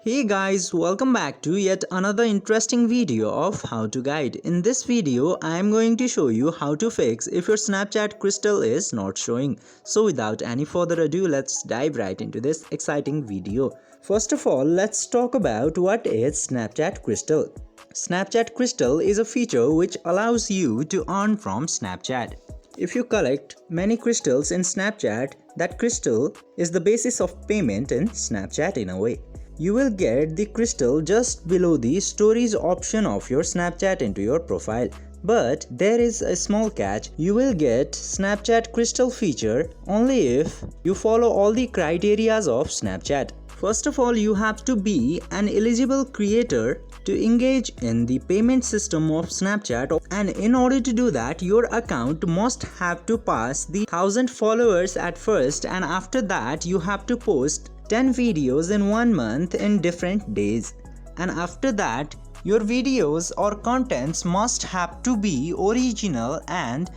Hey guys, welcome back to yet another interesting video of How to Guide. In this video, I am going to show you how to fix if your Snapchat crystal is not showing. So without any further ado, let's dive right into this exciting video. First of all, let's talk about what is Snapchat crystal. Snapchat crystal is a feature which allows you to earn from Snapchat. If you collect many crystals in Snapchat, that crystal is the basis of payment in Snapchat in a way. You will get the crystal just below the stories option of your Snapchat into your profile. But there is a small catch. You will get Snapchat crystal feature only if you follow all the criterias of Snapchat. First of all, you have to be an eligible creator to engage in the payment system of Snapchat, and in order to do that, your account must have to pass the 1000 followers at first, and after that you have to post 10 videos in 1 month in different days, and after that your videos or contents must have to be original and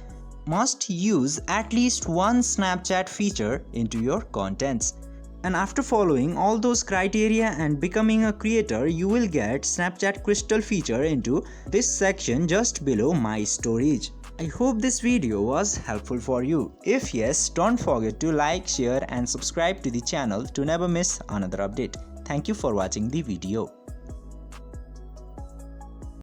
must use at least one Snapchat feature into your contents. And after following all those criteria and becoming a creator, you will get Snapchat crystal feature into this section just below my storage. I hope this video was helpful for you. If yes, don't forget to like, share and subscribe to the channel to never miss another update. Thank you for watching the video.